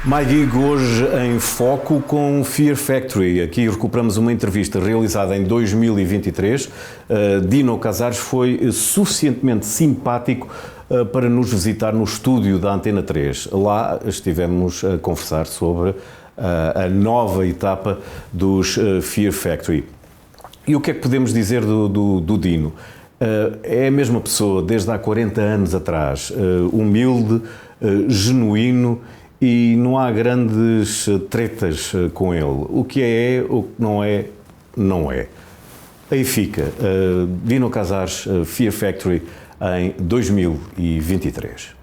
My Gig hoje em foco com Fear Factory. Aqui recuperamos uma entrevista realizada em 2023. Dino Cazares foi suficientemente simpático para nos visitar no estúdio da Antena 3. Lá estivemos a conversar sobre a nova etapa dos Fear Factory. E o que é que podemos dizer do Dino? É a mesma pessoa desde há 40 anos atrás, humilde, genuíno, e não há grandes tretas com ele. O que é, o que não é, não é. Aí fica Dino Cazares, Fear Factory, em 2023.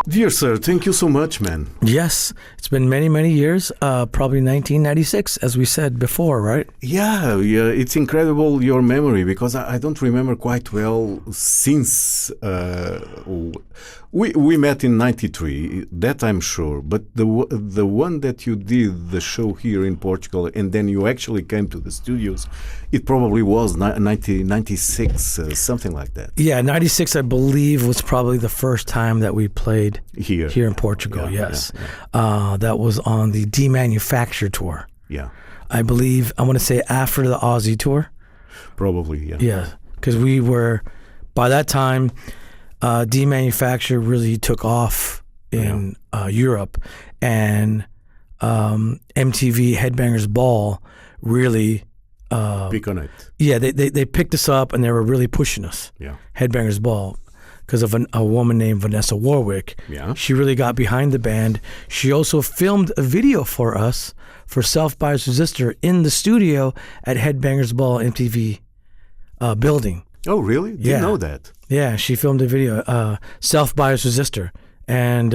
Dear sir, thank you so much, man. Yes, it's been many, many years, probably 1996, as we said before, right? Yeah, it's incredible, your memory, because I don't remember quite well since we met in 93, that I'm sure, but the one that you did the show here in Portugal and then you actually came to the studios, it probably was 96, something like that. Yeah, 96, I believe, was probably the first time that we played here in Portugal, yes. Yeah. That was on the Demanufacture tour. Yeah. I believe, I want to say after the Aussie tour. Probably, yeah. Yeah, because we were, by that time, Demanufacture really took off in Europe, and MTV Headbangers Ball really pick on it. Yeah, they picked us up and they were really pushing us. Yeah, Headbangers Ball, because of a woman named Vanessa Warwick. Yeah, she really got behind the band. She also filmed a video for us for Self Bias Resistor in the studio at Headbangers Ball MTV building. Oh, really? Didn't know that. Yeah, she filmed a video, Self Bias Resistor, and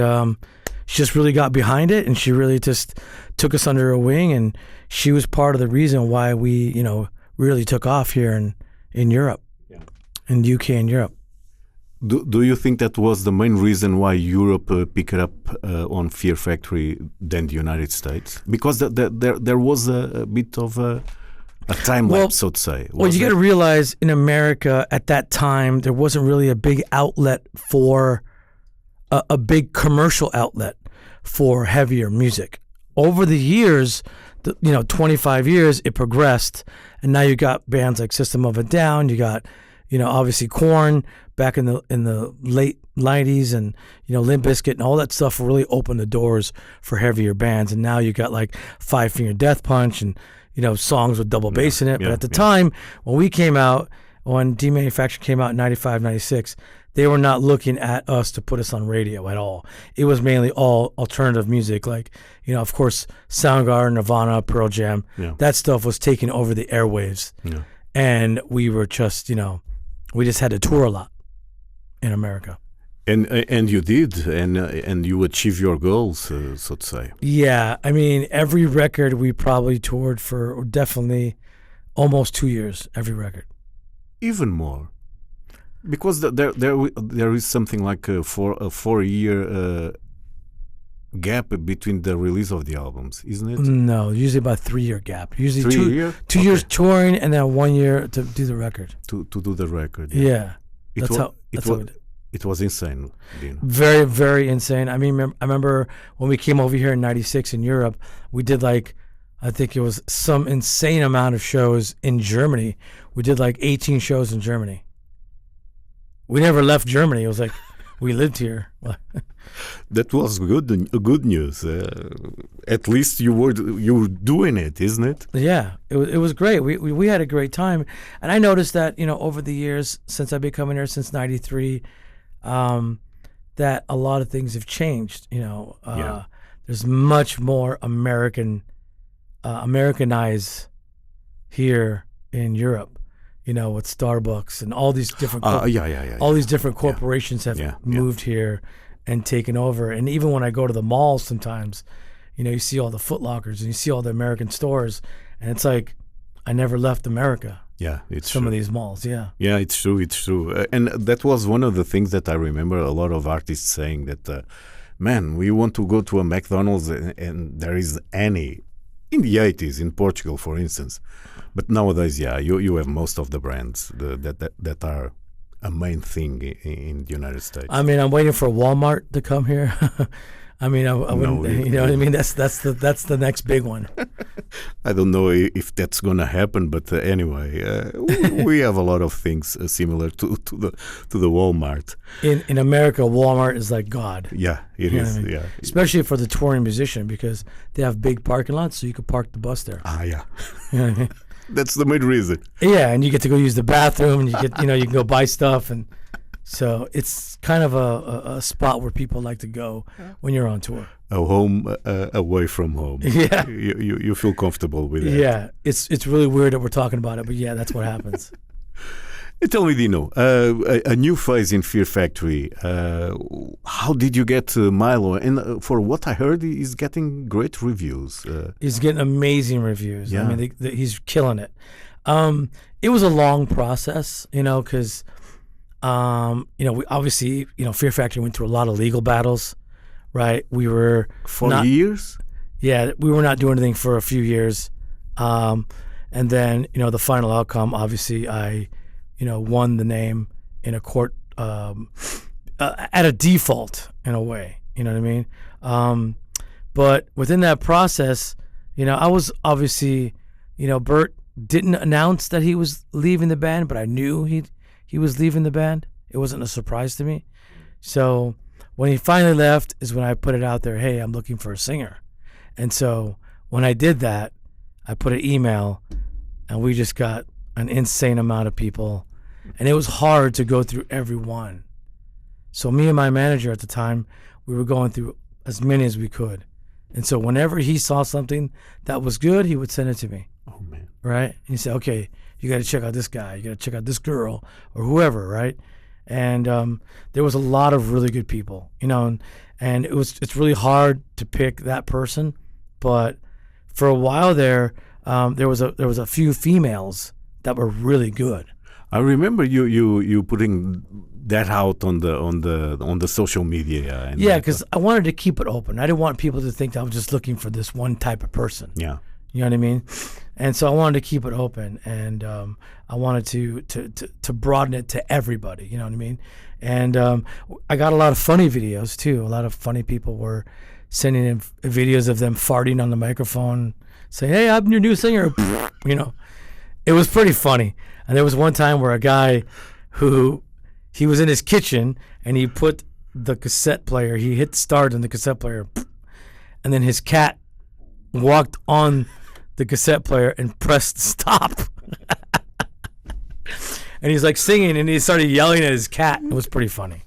she just really got behind it, and she really just took us under her wing, and she was part of the reason why we, really took off here in Europe, in UK and Europe. Do you think that was the main reason why Europe picked up on Fear Factory than the United States? Because there was a bit of a time lapse, so to say. Well, you got to realize in America at that time, there wasn't really a big outlet for a big commercial outlet for heavier music. Over the years, 25 years, it progressed, and now you got bands like System of a Down. You got, obviously Korn back in the late 90s, and Limp Bizkit and all that stuff really opened the doors for heavier bands. And now you got like Five Finger Death Punch and songs with double bass in it. But at the time, when we came out, when Demanufacture came out in 95, 96, they were not looking at us to put us on radio at all. It was mainly all alternative music, like, of course, Soundgarden, Nirvana, Pearl Jam. Yeah. That stuff was taking over the airwaves. Yeah. And we were just, we just had to tour a lot in America. And you did, and you achieved your goals, so to say. Yeah, I mean, every record we probably toured for definitely almost 2 years, every record. Even more, because there is something like a 4-year gap between the release of the albums, isn't it? No, usually about 3-year gap. Usually two okay. years touring and then 1 year to do the record. To do the record. Yeah, that's how we did. It was insane, Dino. Very, very insane. I mean, I remember when we came over here in 96 in Europe, we did I think it was some insane amount of shows in Germany. We did 18 shows in Germany. We never left Germany. It was like we lived here. That was good news. At least you were doing it, isn't it? Yeah, it was great. We had a great time. And I noticed that, over the years since I've been coming here since 93, that a lot of things have changed. There's much more Americanized here in Europe. With Starbucks and all these different all these different corporations have moved here and taken over. And even when I go to the malls sometimes, you see all the Foot Lockers and you see all the American stores, and it's like I never left America. Yeah, it's some true. of these malls. Yeah, it's true. And that was one of the things that I remember a lot of artists saying that, man, we want to go to a McDonald's and there is any in the 80s in Portugal, for instance. But nowadays, you have most of the brands that are a main thing in the United States. I mean, I'm waiting for Walmart to come here. I mean, I wouldn't. You know what I mean? That's the next big one. I don't know if that's gonna happen, but anyway, we have a lot of things similar to the Walmart. In America, Walmart is like God. Yeah, it is. I mean? Yeah, especially for the touring musician because they have big parking lots, so you can park the bus there. Ah, yeah. You know what I mean? That's the main reason. Yeah, and you get to go use the bathroom, and you can go buy stuff, and so it's kind of a spot where people like to go when you're on tour. A home away from home. Yeah, you feel comfortable with that. Yeah, it's really weird that we're talking about it, but yeah, that's what happens. Tell me, Dino, a new phase in Fear Factory. How did you get Milo? And for what I heard, he's getting great reviews. He's getting amazing reviews. Yeah. I mean, he's killing it. It was a long process, because, we obviously, Fear Factory went through a lot of legal battles, right? We were 4 years? Yeah, we were not doing anything for a few years. And then, the final outcome, obviously, I won the name in a court at a default in a way, you know what I mean? But within that process, I was obviously, Bert didn't announce that he was leaving the band, but I knew he was leaving the band. It wasn't a surprise to me. So when he finally left is when I put it out there, hey, I'm looking for a singer. And so when I did that, I put an email and we just got an insane amount of people. And it was hard to go through every one. So me and my manager at the time, we were going through as many as we could. And so whenever he saw something that was good, he would send it to me. Oh, man. Right? And he said, okay, you got to check out this guy. You got to check out this girl or whoever, right? And there was a lot of really good people, and it's really hard to pick that person. But for a while there was a few females that were really good. I remember you putting that out on the social media. Yeah, because I wanted to keep it open. I didn't want people to think that I was just looking for this one type of person. Yeah, you know what I mean. And so I wanted to keep it open, and I wanted to broaden it to everybody. You know what I mean. And I got a lot of funny videos too. A lot of funny people were sending in videos of them farting on the microphone, saying, "Hey, I'm your new singer." It was pretty funny. And there was one time where a guy he was in his kitchen and he put the cassette player, he hit start on the cassette player, and then his cat walked on the cassette player and pressed stop. And he's like singing and he started yelling at his cat. It was pretty funny.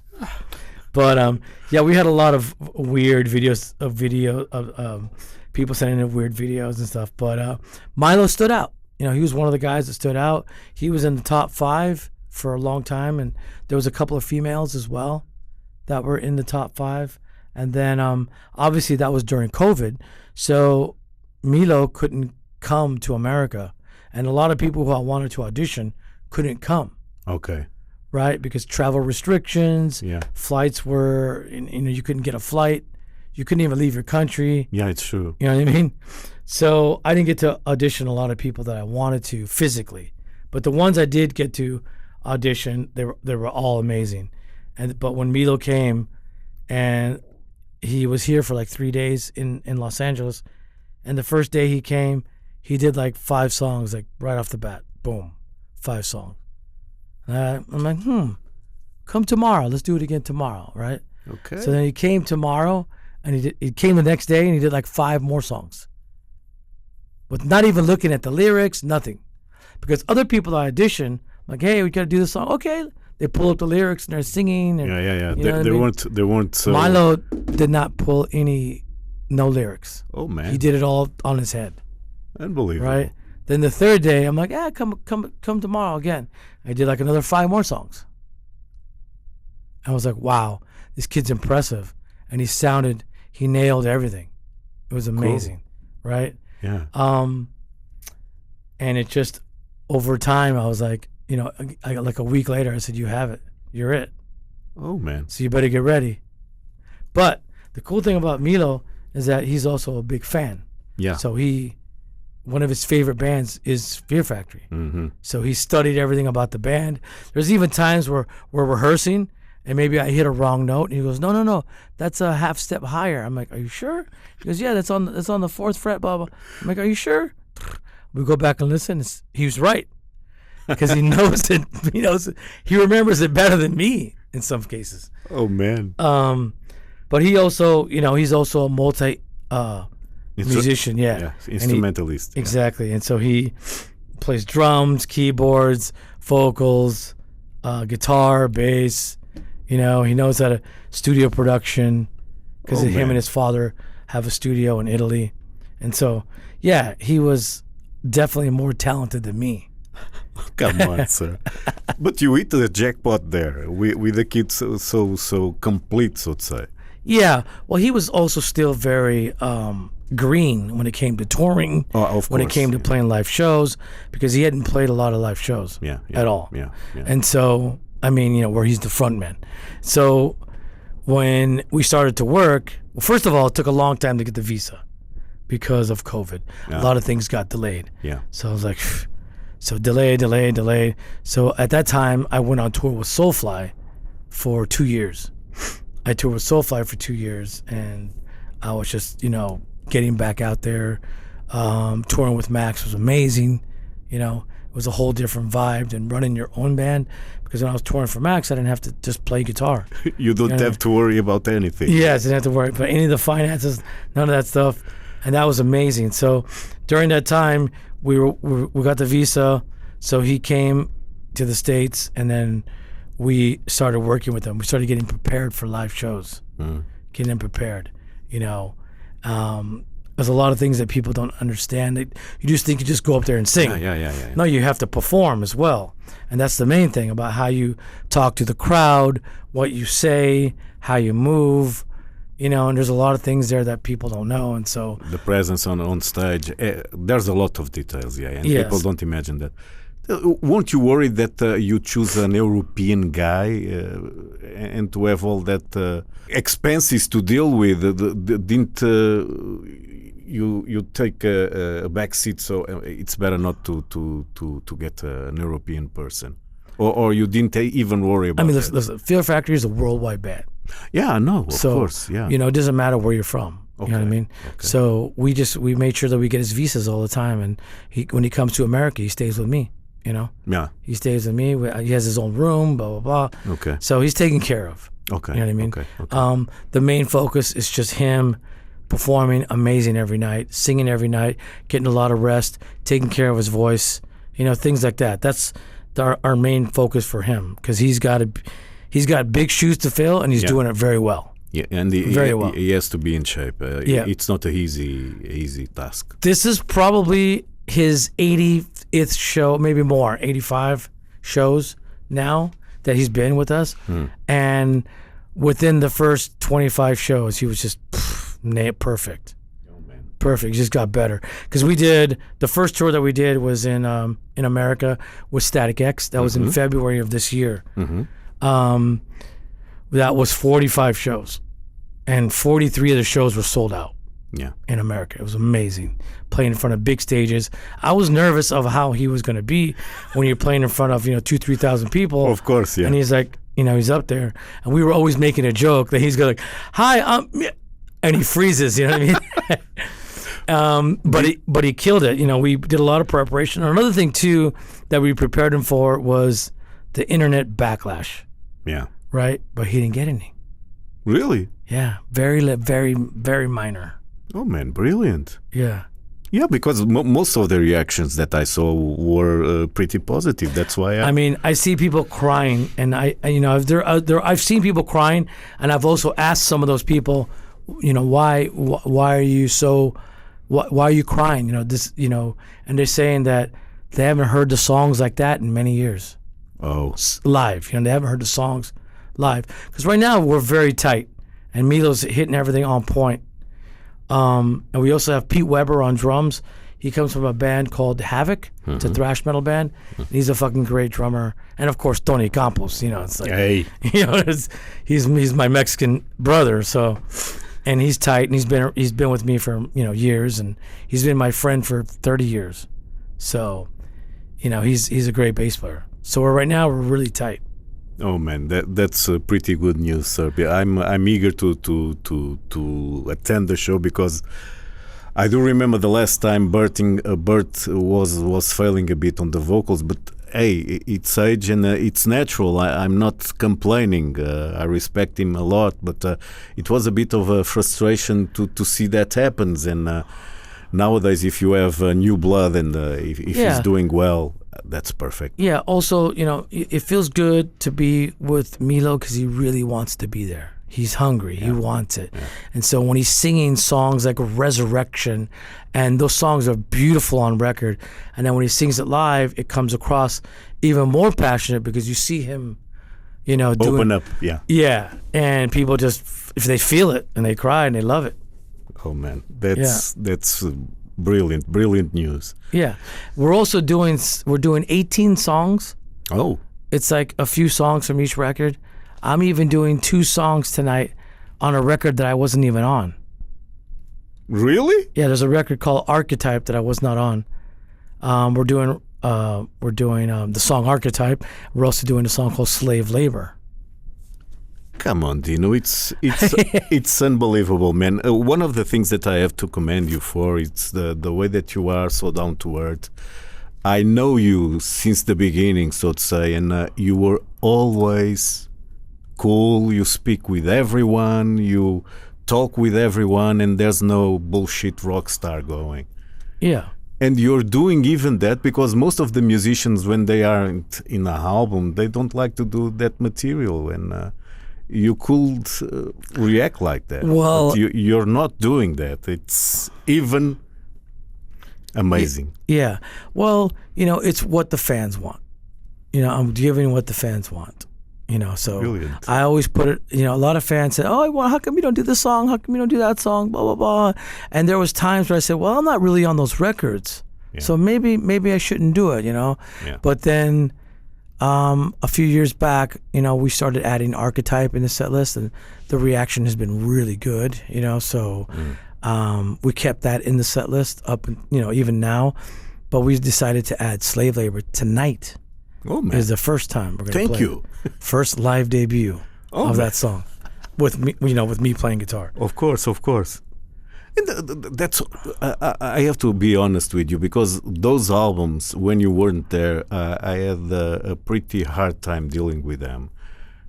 But yeah, we had a lot of weird videos of people sending in weird videos and stuff. But Milo stood out. He was one of the guys that stood out. He was in the top 5 for a long time, and there was a couple of females as well that were in the top 5. And then obviously that was during COVID, so Milo couldn't come to America, and a lot of people who I wanted to audition couldn't come. Okay. Right, because travel restrictions. Yeah. Flights were, you couldn't get a flight. You couldn't even leave your country. Yeah, it's true. You know what I mean? So I didn't get to audition a lot of people that I wanted to physically, but the ones I did get to audition, they were all amazing. But when Milo came, and he was here for like 3 days in Los Angeles, and the first day he came, he did like 5 songs, like right off the bat, boom, 5 songs. I'm like, come tomorrow, let's do it again tomorrow, right? Okay. So then he came tomorrow, and he came the next day, and he did like 5 more songs. With not even looking at the lyrics, nothing. Because other people I audition, like, hey, we got to do this song. Okay. They pull up the lyrics and they're singing. And, yeah. They weren't so... Milo did not pull no lyrics. Oh, man. He did it all on his head. Unbelievable. Right? Then the third day, I'm like, come tomorrow again. I did like another 5 more songs. I was like, wow, this kid's impressive. And he nailed everything. It was amazing. Cool. Right? Yeah. And it just, over time, I was like, like a week later, I said, you have it. You're it. Oh, man. So you better get ready. But the cool thing about Milo is that he's also a big fan. Yeah. So one of his favorite bands is Fear Factory. Mm-hmm. So he studied everything about the band. There's even times where we're rehearsing and maybe I hit a wrong note, and he goes, no, that's a half step higher. I'm like, are you sure? He goes, yeah, that's on the 4th fret, blah, blah. I'm like, are you sure? We go back and listen. He was right, because he knows it. He remembers it better than me in some cases. Oh man. But he also, he's also a multi musician. Yeah, instrumentalist. Exactly, and so he plays drums, keyboards, vocals, guitar, bass. He knows how to studio production, because him and his father have a studio in Italy, and so yeah, he was definitely more talented than me. Come on, sir. But you hit the jackpot there with the kid so complete, so to say. Yeah. Well, he was also still very green when it came to touring. Oh, of course. When it came to playing live shows, because he hadn't played a lot of live shows at all. Yeah. And so, where he's the front man. So when we started to work, well, first of all, it took a long time to get the visa because of COVID. A lot of things got delayed. Yeah. So I was like, so delay. So at that time, I went on tour with Soulfly for 2 years. I toured with Soulfly for 2 years, and I was just, getting back out there. Touring with Max was amazing. It was a whole different vibe than running your own band, because when I was touring for Max, I didn't have to just play guitar. You don't have to worry about anything. Yes, I didn't have to worry about any of the finances, none of that stuff, and that was amazing. So during that time, we got the visa, so he came to the States, and then we started working with him. We started getting prepared for live shows, getting them prepared. There's a lot of things that people don't understand. You just think you just go up there and sing. Yeah. No, you have to perform as well. And that's the main thing about how you talk to the crowd, what you say, how you move, and there's a lot of things there that people don't know. And so the presence on stage, there's a lot of details, and people don't imagine that. Weren't you worried that you choose an European guy and to have all that expenses to deal with? Didn't you take a back seat, so it's better not to get an European person? Or you didn't even worry about that? Listen, Fear Factory is a worldwide band. Yeah, I know, of course, yeah. It doesn't matter where you're from. You know what I mean? Okay. So we made sure that we get his visas all the time, and when he comes to America, he stays with me. Yeah. He stays with me. He has his own room, blah, blah, blah. Okay. So he's taken care of. Okay. You know what I mean? Okay. The main focus is just him performing amazing every night, singing every night, getting a lot of rest, taking care of his voice, things like that. That's our main focus for him, because he's got big shoes to fill, and he's doing it very well. Yeah, and very well. He has to be in shape. It's not an easy task. This is probably his 80th show, maybe more, 85 shows now that he's been with us. And within the first 25 shows, he was just perfect. Oh, man. Perfect. He just got better. Because the first tour that we did was in America with Static X. That was in February of this year. That was 45 shows. And 43 of the shows were sold out. Yeah. In America. It was amazing. Playing in front of big stages. I was nervous of how he was going to be when you're playing in front of, 2,000-3,000 people. Of course, yeah. And he's like, he's up there. And we were always making a joke that he's going like, hi, and he freezes, you know what I mean? But he killed it. We did a lot of preparation. Another thing, too, that we prepared him for was the internet backlash. Yeah. Right? But he didn't get any. Really? Yeah. Very, very, very minor. Oh, man, brilliant. Yeah. Yeah, because most of the reactions that I saw were pretty positive. That's why I see people crying, and I've seen people crying, and I've also asked some of those people, why are you why are you crying? And they're saying that they haven't heard the songs like that in many years. Oh. Live, they haven't heard the songs live. Because right now we're very tight, and Milo's hitting everything on point. And we also have Pete Weber on drums. He comes from a band called Havoc. It's a thrash metal band. He's a fucking great drummer. And of course, Tony Campos. It's like, hey, he's my Mexican brother. So, and he's tight, and he's been with me for years, and he's been my friend for 30 years. So, he's a great bass player. So right now we're really tight. Oh man, that's pretty good news, sir. I'm eager to attend the show because I do remember the last time Bert was failing a bit on the vocals, but hey, it's age and it's natural. I'm not complaining. I respect him a lot, but it was a bit of a frustration to see that happens. And nowadays, if you have new blood and if he's doing well, that's perfect. Yeah. Also, it feels good to be with Milo because he really wants to be there. He's hungry. He wants it. Yeah. And so when he's singing songs like Resurrection, and those songs are beautiful on record, and then when he sings it live, it comes across even more passionate because you see him, open up. Yeah. Yeah. And people just, if they feel it and they cry and they love it. Oh man, that's brilliant news. Yeah. We're doing 18 songs. Oh. It's like a few songs from each record. I'm even doing 2 songs tonight on a record that I wasn't even on. Really? Yeah, there's a record called Archetype that I was not on. We're doing the song Archetype. We're also doing a song called Slave Labor. Come on, Dino, it's it's unbelievable, man. One of the things that I have to commend you for is the way that you are so down to earth. I know you since the beginning, so to say, and you were always cool. You speak with everyone, you talk with everyone, and there's no bullshit rock star going. Yeah. And you're doing even that because most of the musicians, when they aren't in an album, they don't like to do that material, and you could react like that. Well, but you're not doing that. It's even amazing. Yeah. Well, it's what the fans want. I'm giving what the fans want. So brilliant. I always put it, a lot of fans say, oh, well, how come you don't do this song? How come you don't do that song? Blah, blah, blah. And there was times where I said, well, I'm not really on those records. Yeah. So maybe I shouldn't do it, Yeah. But then a few years back, we started adding Archetype in the set list, and the reaction has been really good, So we kept that in the set list up, even now. But we decided to add Slave Labor tonight. Oh, man. Is the first time we're going to play. Thank you. First live debut of that song with me, with me playing guitar. Of course. And that's I have to be honest with you, because those albums, when you weren't there, I had a pretty hard time dealing with them,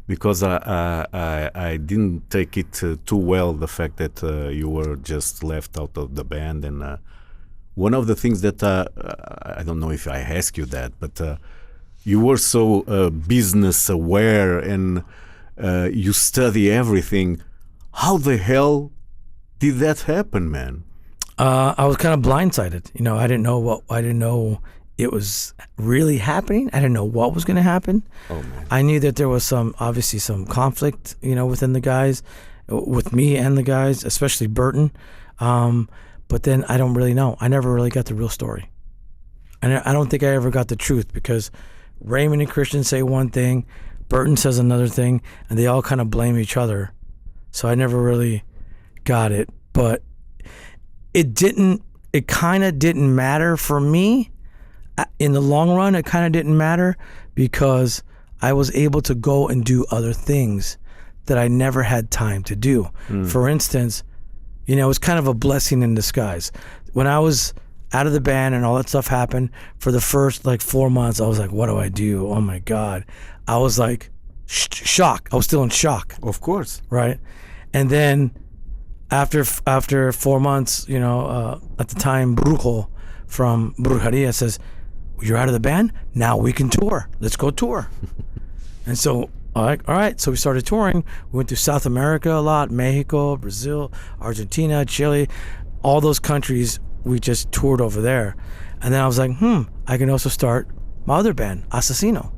because I didn't take it too well, the fact that you were just left out of the band. And one of the things that I don't know if I asked you that, but you were so business aware, and you study everything. How the hell did that happen, man? I was kind of blindsided. I didn't know it was really happening. I didn't know what was going to happen. Oh, man. I knew that there was obviously some conflict, within the guys, with me and the guys, especially Burton. But then I don't really know. I never really got the real story. And I don't think I ever got the truth, because Raymond and Christian say one thing, Burton says another thing, and they all kind of blame each other. So I never really got it. But it kind of didn't matter for me. In the long run, it kind of didn't matter, because I was able to go and do other things that I never had time to do. For instance, it was kind of a blessing in disguise. When I was out of the band and all that stuff happened, for the first 4 months, I was like, what do I do? Oh my God. I was like shocked. I was still in shock. Of course. Right. And then after 4 months, at the time, Brujo from Brujeria says, you're out of the band? Now we can tour. Let's go tour. And so, all right. So we started touring. We went to South America a lot, Mexico, Brazil, Argentina, Chile, all those countries. We just toured over there. And then I was like, I can also start my other band, Asesino.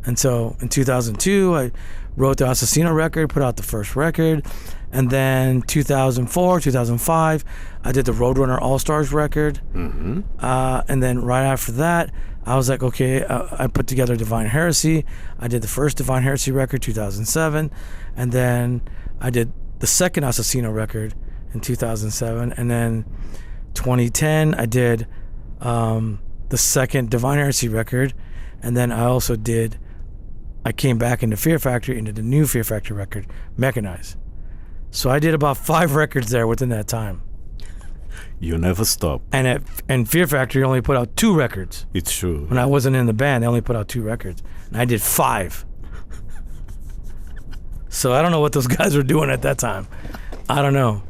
And so in 2002, I wrote the Asesino record, put out the first record. And then 2004, 2005, I did the Roadrunner All-Stars record. Mm-hmm. And then right after that, I was like, okay, I put together Divine Heresy. I did the first Divine Heresy record, 2007. And then I did the second Asesino record in 2007. And then 2010, I did the second Divine Heresy record. And then I also did I came back into Fear Factory, into the new Fear Factory record, Mechanize. So I did about 5 records there within that time. You never stop. And Fear Factory only put out 2 records. It's true. When I wasn't in the band, they only put out 2 records. And I did 5. So I don't know what those guys were doing at that time. I don't know.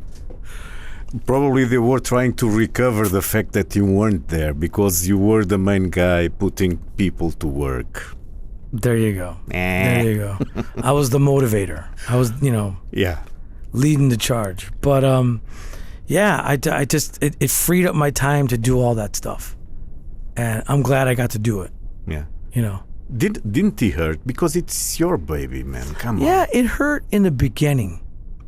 Probably they were trying to recover the fact that you weren't there because you were the main guy putting people to work. There you go. There you go. I was the motivator. I was, leading the charge. But I just it freed up my time to do all that stuff, and I'm glad I got to do it. Yeah. Didn't it hurt? Because it's your baby, man. Come on. Yeah, it hurt in the beginning,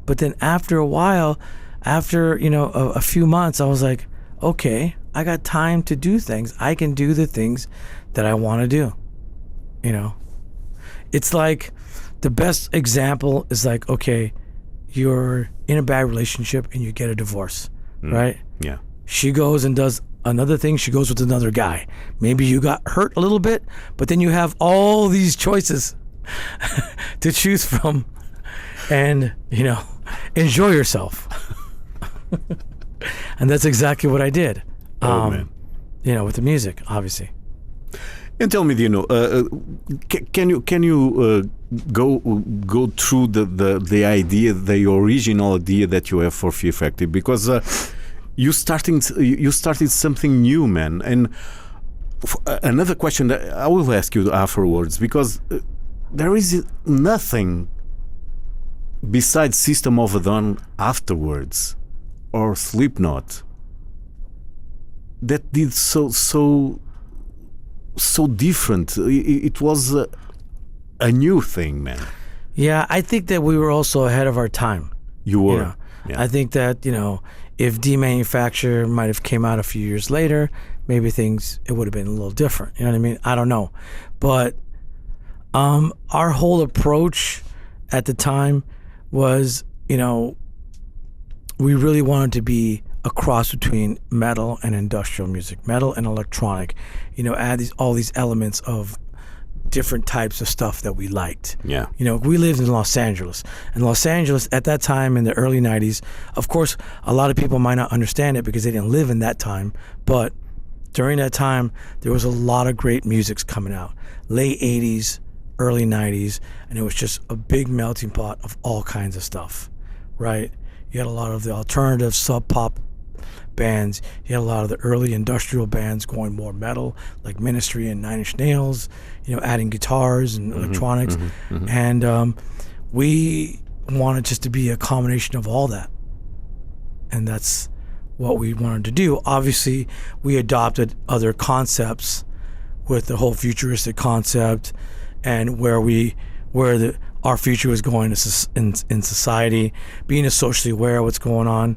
but then after a while, after a few months, I was like, okay, I got time to do things. I can do the things that I want to do. It's like the best example is like, okay, you're in a bad relationship and you get a divorce, right? Yeah. She goes and does another thing. She goes with another guy. Maybe you got hurt a little bit, but then you have all these choices to choose from, and enjoy yourself. And that's exactly what I did. Man. With the music, obviously. And tell me, Dino, can you go through the idea, the original idea that you have for Fear Factory? Because you started something new, man. And another question that I will ask you afterwards, because there is nothing besides System of a Down afterwards, or Slipknot, that did so different. It was a new thing, man. Yeah, I think that we were also ahead of our time. You were. Yeah. I think that if Demanufacture might have came out a few years later, maybe it would have been a little different. You know what I mean? I don't know, but our whole approach at the time was, we really wanted to be a cross between metal and industrial music, metal and electronic, add all these elements of different types of stuff that we liked. Yeah. We lived in Los Angeles, and Los Angeles at that time in the early 90s, of course, a lot of people might not understand it because they didn't live in that time, but during that time, there was a lot of great musics coming out. Late 80s, early 90s, and it was just a big melting pot of all kinds of stuff, right? You had a lot of the alternative sub-pop bands. You had a lot of the early industrial bands going more metal, like Ministry and Nine Inch Nails, adding guitars and electronics. And we wanted just to be a combination of all that. And that's what we wanted to do. Obviously, we adopted other concepts with the whole futuristic concept and where our future was going in society, being socially aware of what's going on.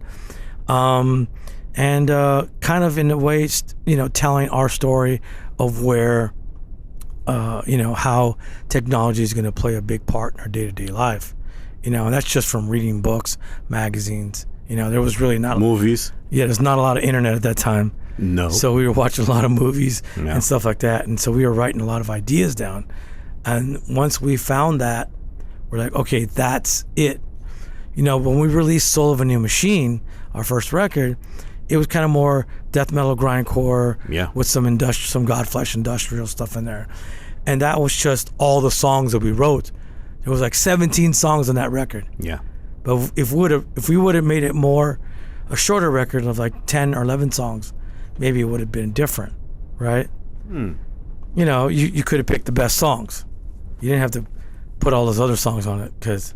And kind of in a way, telling our story of where, how technology is going to play a big part in our day-to-day life. And that's just from reading books, magazines. There was really not movies. Yeah, there's not a lot of internet at that time. No. So we were watching a lot of movies and stuff like that, and so we were writing a lot of ideas down. And once we found that, we're like, okay, that's it. When we released Soul of a New Machine, our first record, it was kind of more death metal grindcore with some Godflesh industrial stuff in there. And that was just all the songs that we wrote. There was like 17 songs on that record. Yeah. But if we would have made it more a shorter record of like 10 or 11 songs, maybe it would have been different, right? You could have picked the best songs. You didn't have to put all those other songs on it because,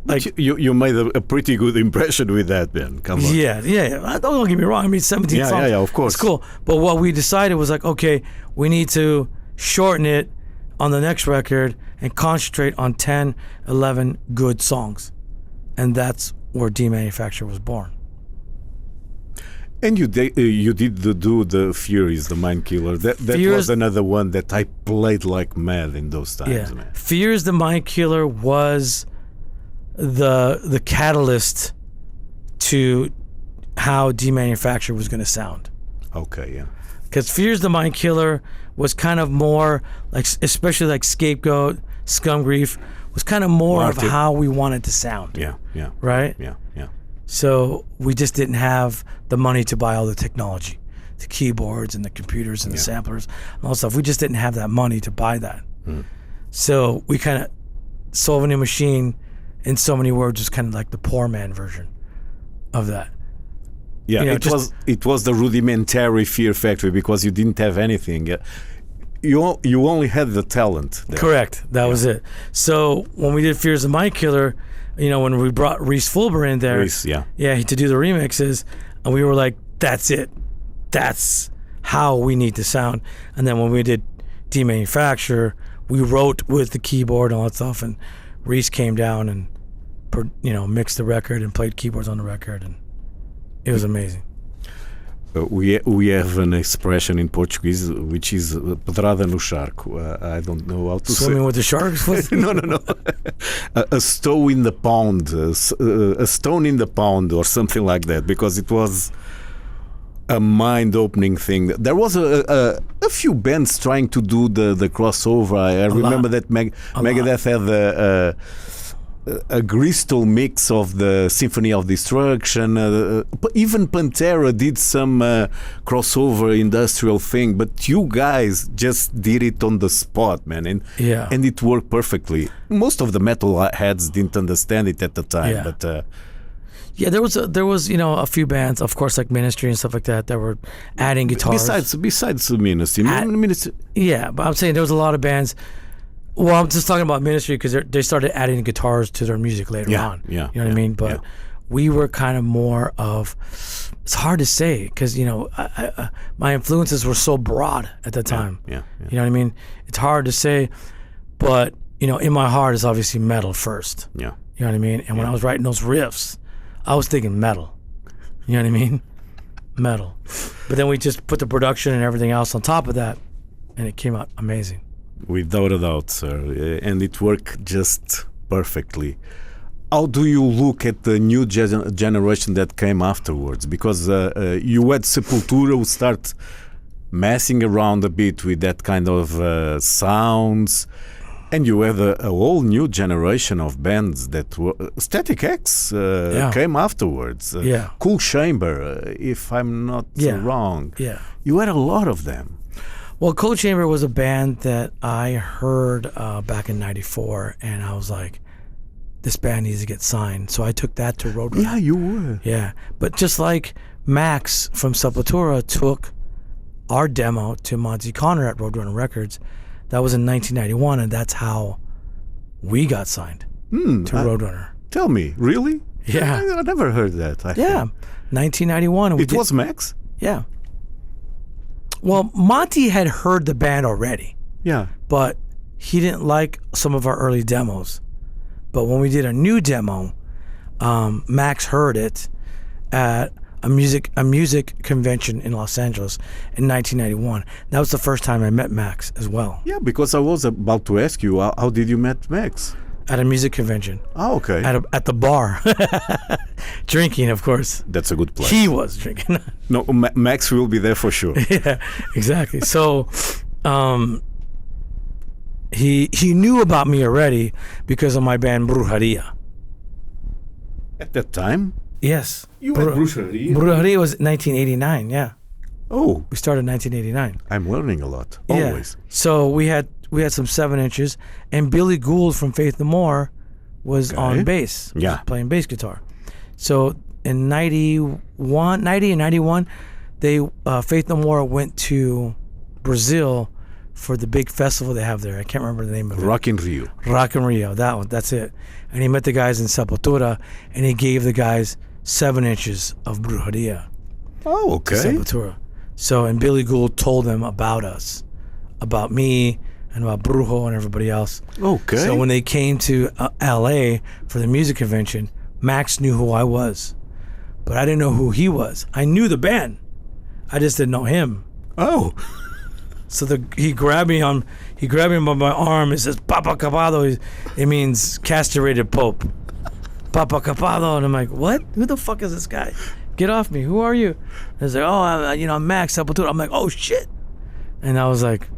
like, you made a pretty good impression with that, Ben. Come on. Yeah. Don't get me wrong. I mean, 17 songs. Yeah, of course. It's cool. But what we decided was like, okay, we need to shorten it on the next record and concentrate on 10, 11 good songs. And that's where Demanufacture was born. And you did do the Furies, the Mind Killer. That was another one that I played like mad in those times, man. Fears the Mind Killer was the catalyst to how Demanufacture was going to sound. Okay, yeah. Because Fears the Mind Killer was kind of more like, especially like Scapegoat, Scum Grief was kind of more of Market. how we wanted to sound. Yeah, yeah. Right? Yeah, yeah. So we just didn't have the money to buy all the technology, the keyboards and the computers and the samplers and all that stuff. We just didn't have that money to buy that. So we kind of, Solve a New Machine, in so many words, was kind of like the poor man version of that. Yeah, You know, it was the rudimentary Fear Factory because you didn't have anything. You only had the talent there. Correct. That was it. So when we did Fears of My Killer, you know, when we brought Reese Fulber in there, to do the remixes, and we were like, that's it. That's how we need to sound. And then when we did Demanufacture, we wrote with the keyboard and all that stuff, and Reese came down and, you know, mixed the record and played keyboards on the record, and it was amazing. We have an expression in Portuguese which is pedrada no charco. I don't know how to Swimming say. with the sharks? No. A stone in the pond, a stone in the pond, or something like that, because it was a mind-opening thing. There was a few bands trying to do the crossover. I remember that Megadeth had a crystal mix of the Symphony of Destruction. Even Pantera did some crossover industrial thing, but you guys just did it on the spot, man, and it worked perfectly. Most of the metal heads didn't understand it at the time, but there was you know, a few bands, of course, like Ministry and stuff like that were adding guitars. Besides the Ministry, but I'm saying there was a lot of bands. Well, I'm just talking about Ministry because they started adding guitars to their music later on. You know what I mean? But we were kind of more of, it's hard to say because, you know, my influences were so broad at the time. You know what I mean? It's hard to say, but, you know, in my heart is obviously metal first. You know what I mean? And when I was writing those riffs, I was thinking metal. You know what I mean? Metal. But then we just put the production and everything else on top of that, and it came out amazing. Without a doubt, sir. And it worked just perfectly. How do you look at the new generation that came afterwards? Because you had Sepultura who start messing around a bit with that kind of sounds. And you have a whole new generation of bands that were... Static X came afterwards. Cool Chamber, if I'm not wrong. You had a lot of them. Well, Cold Chamber was a band that I heard back in '94, and I was like, this band needs to get signed. So I took that to Roadrunner. Yeah, you were. Yeah, but just like Max from Sepultura took our demo to Monty Connor at Roadrunner Records, that was in 1991, and that's how we got signed to Roadrunner. Tell me, really? Yeah. I never heard that. 1991. It was Max? Yeah. Well, Monty had heard the band already. Yeah. But he didn't like some of our early demos. But when we did a new demo, Max heard it at a music convention in Los Angeles in 1991. That was the first time I met Max as well. Yeah, because I was about to ask you, how did you met Max? At a music convention. Oh, okay. At the bar. Drinking, of course. That's a good place. He was drinking. No, Max will be there for sure. Yeah, exactly. So he knew about me already because of my band Brujeria. At that time? Yes. You had Brujeria? Brujeria was 1989, yeah. Oh. We started in 1989. I'm learning a lot, always. Yeah. So we had some 7-inches, and Billy Gould from Faith No More was on bass, playing bass guitar. So in 90 and 91, they Faith No More went to Brazil for the big festival they have there. I can't remember the name of it. Rock in Rio. Rock in Rio, that one, that's it. And he met the guys in Sepultura, and he gave the guys 7 inches of Brujeria. Oh, okay. To Sepultura. So, and Billy Gould told them about us, about me, and about Brujo and everybody else. Okay. So when they came to LA for the music convention, Max knew who I was, but I didn't know who he was. I knew the band, I just didn't know him. Oh. So he grabbed me by my arm and says, Papa Capado. It means castrated pope. Papa Capado. And I'm like, what? Who the fuck is this guy? Get off me. Who are you? And he's like, I'm Max Sepultura. I'm like, oh shit. And I was like,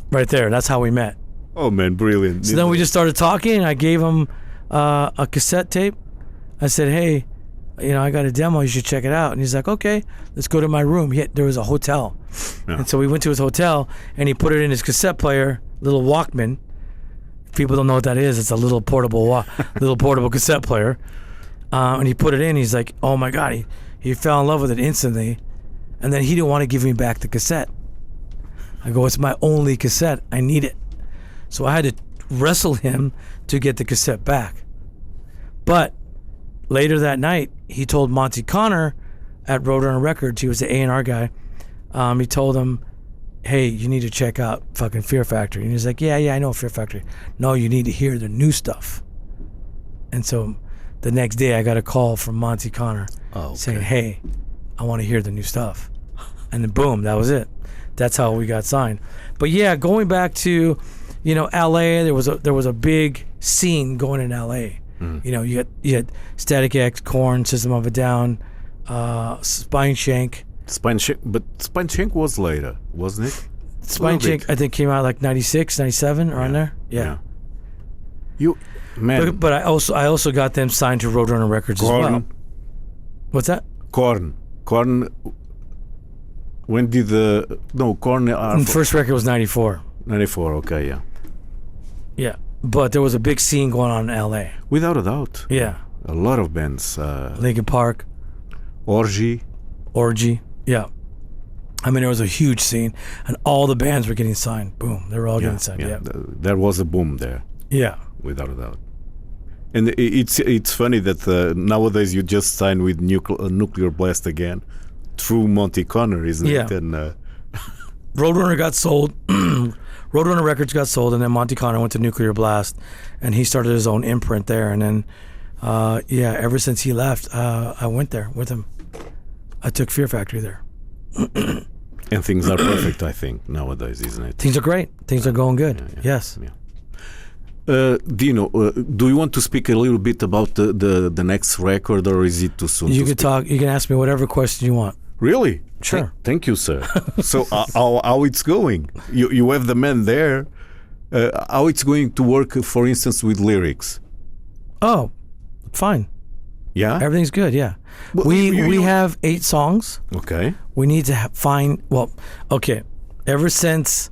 right there. That's how we met. Oh man, brilliant. So then we just started talking. I gave him a cassette tape. I said, hey, I got a demo. You should check it out. And he's like, okay, let's go to my room. There was a hotel. Yeah. And so we went to his hotel, and he put it in his cassette player, little Walkman. If people don't know what that is, it's a little portable cassette player. And he put it in. He's like, oh my God. He fell in love with it instantly. And then he didn't want to give me back the cassette. I go, it's my only cassette. I need it. So I had to wrestle him to get the cassette back. But later that night, he told Monty Connor at Roadrunner Records, he was the A&R guy, he told him, hey, you need to check out fucking Fear Factory. And he's like, yeah, I know Fear Factory. No, you need to hear the new stuff. And so the next day I got a call from Monty Connor saying, hey, I want to hear the new stuff. And then boom, that was it. That's how we got signed. But yeah, going back to, LA, there was a big scene going in LA. You had Static X, Korn, System of a Down, Spineshank. But Spineshank was later, wasn't it? Spineshank, I think, came out like 96, 97, around there. Yeah. You, man. But I also got them signed to Roadrunner Records Korn. as well. What's that? Korn. When did Korn? The first record was 94. 94, okay, yeah. Yeah, but there was a big scene going on in LA. Without a doubt. Yeah. A lot of bands. Linkin Park. Orgy, yeah. I mean, there was a huge scene, and all the bands were getting signed. Boom, they were all getting signed. Yeah. There was a boom there. Yeah. Without a doubt. And it's funny that nowadays you just sign with Nuclear Blast again through Monty Connor, isn't it? And Roadrunner got sold. Roadrunner Records got sold, and then Monty Connor went to Nuclear Blast, and he started his own imprint there. And then, ever since he left, I went there with him. I took Fear Factory there. And things are perfect, I think, nowadays, isn't it? Things are great. Things are going good. Yes. Yeah. Dino, do you want to speak a little bit about the next record, or is it too soon? You can talk. You can ask me whatever question you want. Really? Sure. Thank you, sir. So how it's going? You have the man there. How it's going to work, for instance, with lyrics? Oh, fine. Yeah? Everything's good, yeah. But we have 8 songs. Okay. We need to ever since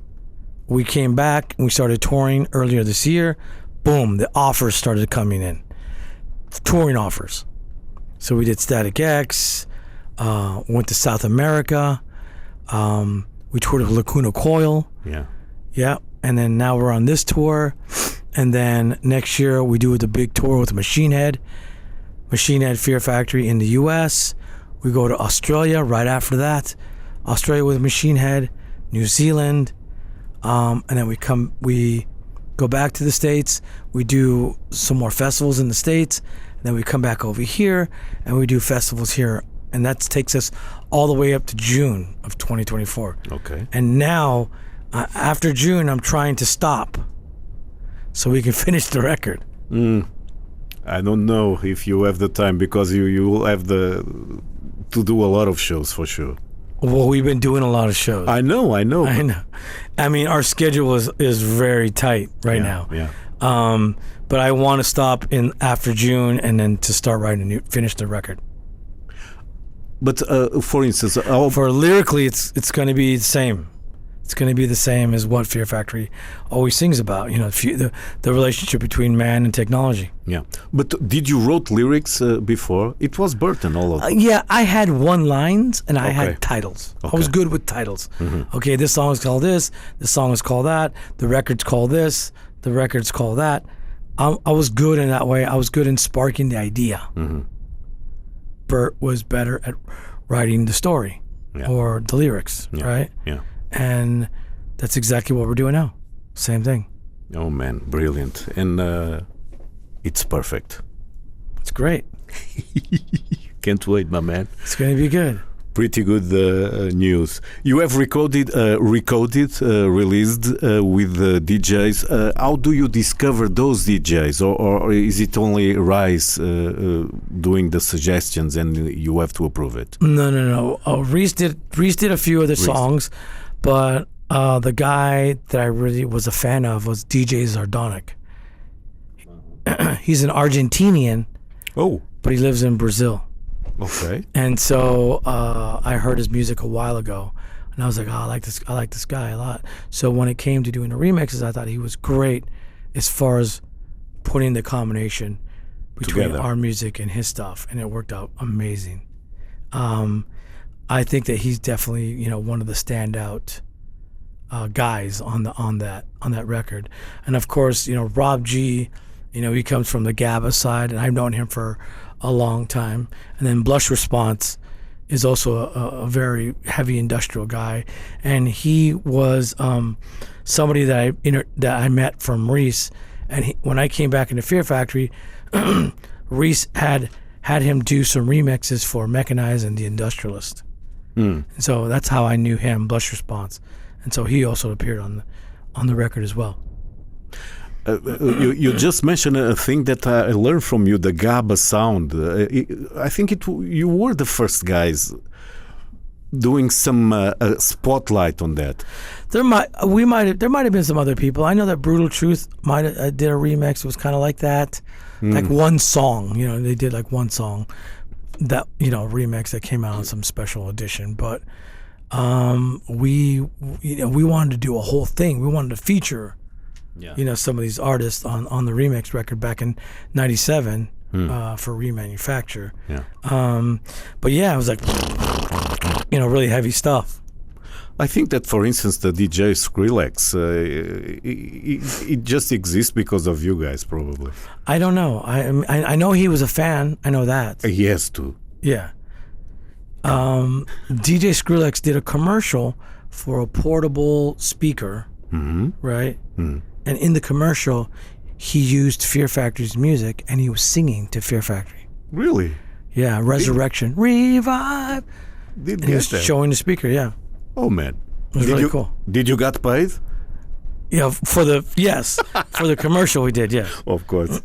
we came back and we started touring earlier this year, boom, the offers started coming in. Touring offers. So we did Static X, went to South America, we toured with Lacuna Coil. Yeah. Yeah. And then now we're on this tour. And then next year we do the big tour with Machine Head Fear Factory in the US. We go to Australia right after that. Australia with Machine Head, New Zealand. And then we go back to the States. We do some more festivals in the States. And then we come back over here and we do festivals here. And that takes us all the way up to June of 2024. Okay. And now, after June, I'm trying to stop so we can finish the record. I don't know if you have the time, because you will have to do a lot of shows for sure. Well, we've been doing a lot of shows. I know. I mean, our schedule is very tight right now. Yeah. But I want to stop after June and then to start finish the record. But for instance, for lyrically, it's going to be the same. It's going to be the same as what Fear Factory always sings about. The relationship between man and technology. Yeah. But did you wrote lyrics before? It was Burton, all of them. Yeah, I had one lines and I had titles. Okay. I was good with titles. Mm-hmm. Okay, this song is called this. This song is called that. The record's called this. The record's called that. I was good in that way. I was good in sparking the idea. Mm-hmm. Bert was better at writing the story or the lyrics, right? Yeah. And that's exactly what we're doing now. Same thing. Oh man, brilliant. And it's perfect. It's great. Can't wait, my man. It's going to be good. Pretty good news. You have released with DJs. How do you discover those DJs? Or is it only Rice doing the suggestions and you have to approve it? No. Reese did a few of the songs, but The guy that I really was a fan of was DJ Zardonic. He's an Argentinian. Oh. But he lives in Brazil. Okay. And so I heard his music a while ago, and I was like, oh, I like this guy a lot. So when it came to doing the remixes, I thought he was great as far as putting the combination between together. Our music and his stuff, and it worked out amazing. I think that he's definitely, one of the standout guys on that record. And of course, Rob G, he comes from the Gabba side, and I've known him for a long time. And then Blush Response is also a very heavy industrial guy, and he was somebody that I met from Reese. And when I came back into Fear Factory, Reese had him do some remixes for Mechanize and The Industrialist. And so that's how I knew him, Blush Response. And so he also appeared on the record as well. You just mentioned a thing that I learned from you, the Gabba sound. I think you were the first guys doing some spotlight on that. There might have been some other people. I know that Brutal Truth did a remix. It was kind of like that, like one song. They did like one song that remix that came out on some special edition. But we wanted to do a whole thing. We wanted to feature. Yeah. Some of these artists on the remix record back in '97 for remanufacture. Yeah. But yeah, it was like really heavy stuff. I think that, for instance, the DJ Skrillex, it just exists because of you guys, probably. I don't know. I know he was a fan. I know that. He has to. Yeah. DJ Skrillex did a commercial for a portable speaker, right? Mm. And in the commercial, he used Fear Factory's music, and he was singing to Fear Factory. Really? Yeah, Resurrection, Revive. And he was showing the speaker, yeah. Oh, man. It was really cool. Did you get paid? Yeah, for the commercial we did, yeah. Of course.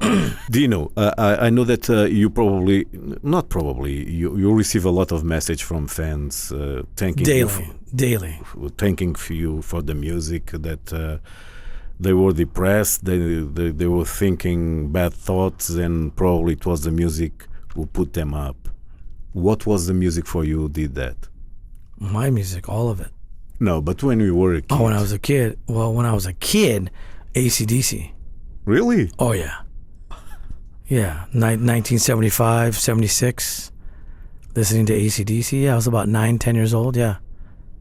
Dino, I know that you you receive a lot of message from fans thanking daily, thanking you for the music, that they were depressed, they were thinking bad thoughts, and probably it was the music who put them up. What was the music for you who did that? My music, all of it. No, but when you were a kid. Oh, when I was a kid. Well, when I was a kid, AC/DC. Really? Oh, yeah. Yeah, 1975, 76, listening to AC/DC. Yeah, I was about 9, 10 years old, yeah.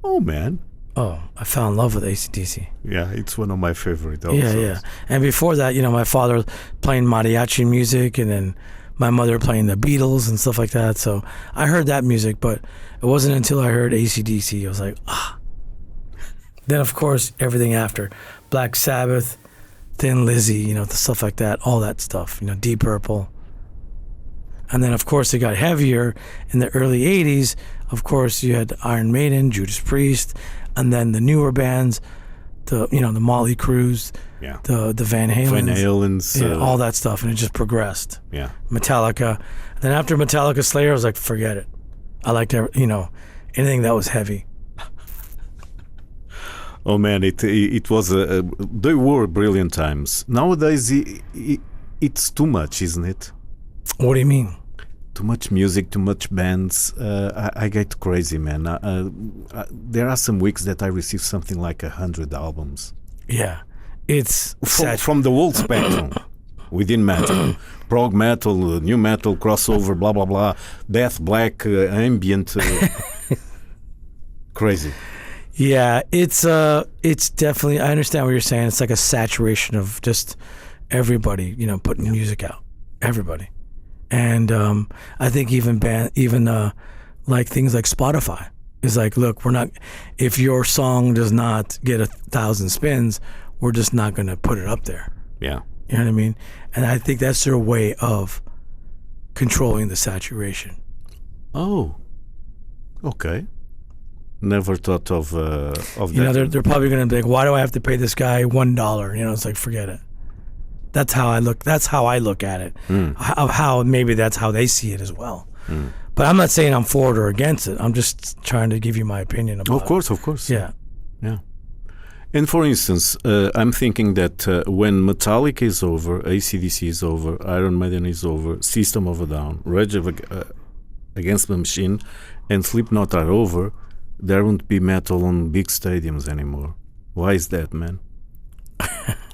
Oh, man. Oh, I fell in love with AC/DC. Yeah, it's one of my favorite also. Yeah. And before that, my father playing mariachi music, and then my mother playing the Beatles and stuff like that. So I heard that music, but it wasn't until I heard AC/DC, I was like, ah. Then, of course, everything after. Black Sabbath, Thin Lizzy, the stuff like that, all that stuff, Deep Purple. And then, of course, it got heavier in the early 80s. Of course, you had Iron Maiden, Judas Priest, and then the newer bands, the Motley Crues, yeah, the Van Halens, all that stuff, and it just progressed. Yeah. Metallica. And then after Metallica, Slayer, I was like, forget it. I liked anything that was heavy. Oh man, it was they were brilliant times. Nowadays, it's too much, isn't it? What do you mean? Too much music, too much bands. I get crazy, man. There are some weeks that I receive something like 100 albums. Yeah, it's from the whole spectrum within metal, prog metal, new metal, crossover, blah blah blah, death, black, ambient, crazy. Yeah, it's definitely. I understand what you're saying. It's like a saturation of just everybody, putting music out. Everybody, and I think even like things like Spotify is like, look, we're not. If your song does not get 1,000 spins, we're just not going to put it up there. Yeah, you know what I mean. And I think that's their way of controlling the saturation. Oh, okay. Never thought of that. They're probably going to be like, why do I have to pay this guy $1? It's like, forget it. That's how I look. That's how I look at it. How maybe that's how they see it as well. But I'm not saying I'm for it or against it. I'm just trying to give you my opinion about it. Of course. Yeah. And for instance, I'm thinking that when Metallica is over, AC/DC is over, Iron Maiden is over, System of a Down, Rage Against the Machine, and Slipknot are over, there won't be metal on big stadiums anymore. Why is that, man?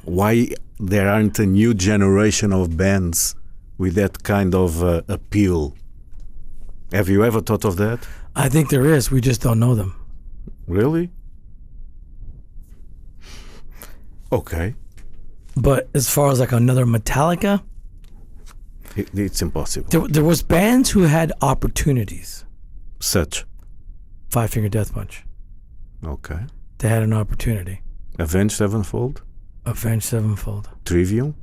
Why there aren't a new generation of bands with that kind of appeal? Have you ever thought of that? I think there is. We just don't know them. Really? Okay. But as far as like another Metallica, it's impossible. there was bands who had opportunities. Such. Five Finger Death Punch. Okay. They had an opportunity. Avenged Sevenfold? Avenged Sevenfold. Trivium?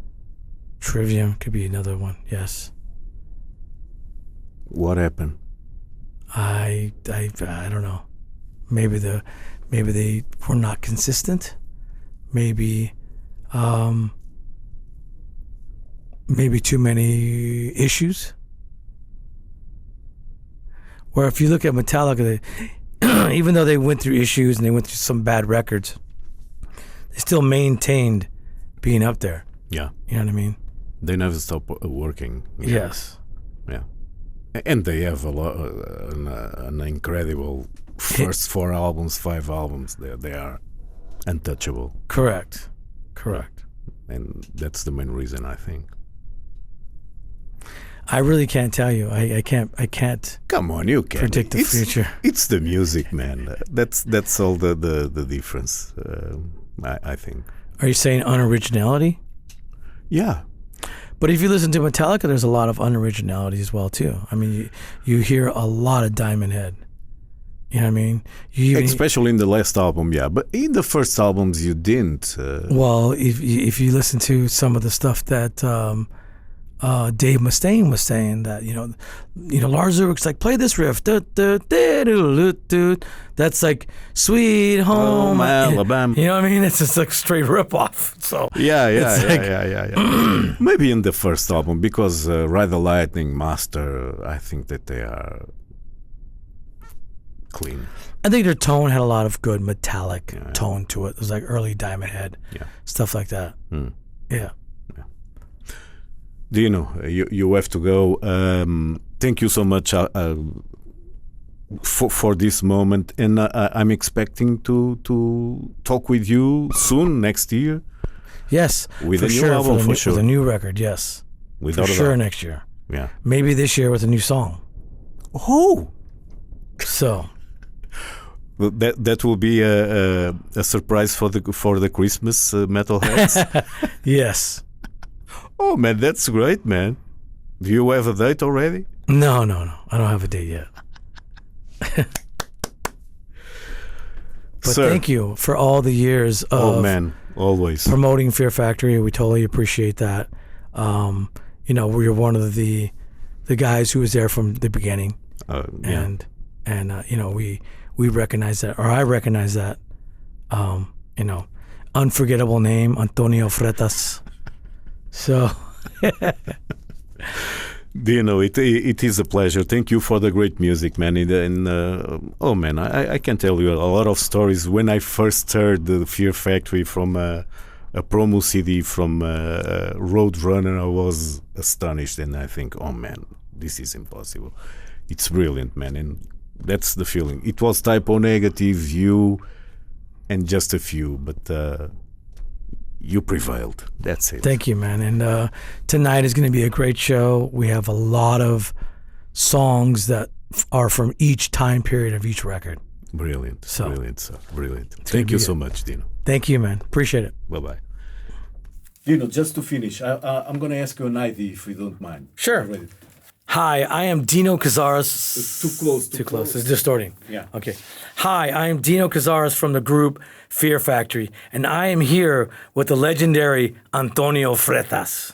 Trivium could be another one. Yes. What happened? I don't know. Maybe they were not consistent. Maybe too many issues. Where if you look at Metallica, even though they went through issues and they went through some bad records, they still maintained being up there. Yeah. You know what I mean? They never stop working. Yes. Yeah. And they have a lot, an incredible first 4 albums, 5 albums. They are untouchable. Correct. And that's the main reason, I think. I really can't tell you. I can't. Come on, you can predict the future. It's the music, man. That's all the difference. I think. Are you saying unoriginality? Yeah. But if you listen to Metallica, there's a lot of unoriginality as well too. I mean, you hear a lot of Diamond Head. You know what I mean? Especially in the last album, yeah. But in the first albums, you didn't. Well, if you listen to some of the stuff that Dave Mustaine was saying, that you know Lars Ulrich's like, play this riff, that's like Sweet Home Alabama. You know what I mean? It's just like straight rip off. So yeah. Maybe in the first album, because Ride the Lightning, Master, I think that they are clean. I think their tone had a lot of good metallic tone to it. It was like early Diamond Head, stuff like that. Yeah. Dino, you have to go. Thank you so much for this moment, and I'm expecting to talk with you soon, next year. Yes, with a new album, for sure. With a new record, yes. Without for sure, next year. Yeah. Maybe this year with a new song. Oh. So. That will be a surprise for the Christmas metalheads. Yes. Oh man, that's great, man. Do you have a date already? No. I don't have a date yet. But Sir, thank you for all the years of always promoting Fear Factory. We totally appreciate that. We're one of the guys who was there from the beginning, and we recognize that, or I recognize that. Unforgettable name, António Freitas. So, Dino, it is a pleasure. Thank you for the great music, man. I can tell you a lot of stories. When I first heard the Fear Factory from a promo CD from Roadrunner, I was astonished, and I think, oh man, this is impossible. It's brilliant, man, and that's the feeling. It was typo negative, you, and just a few, but you prevailed. That's it. Thank you, man. And tonight is going to be a great show. We have a lot of songs that are from each time period of each record. Brilliant. Brilliant stuff. Brilliant. Thank you so much, Dino. Thank you, man. Appreciate it. Bye-bye. Dino, just to finish, I'm going to ask you an ID if you don't mind. Sure. Hi, I am Dino Cazares. It's too close. Too close. It's distorting. Yeah. Okay. Hi, I am Dino Cazares from the group Fear Factory, and I am here with the legendary António Freitas.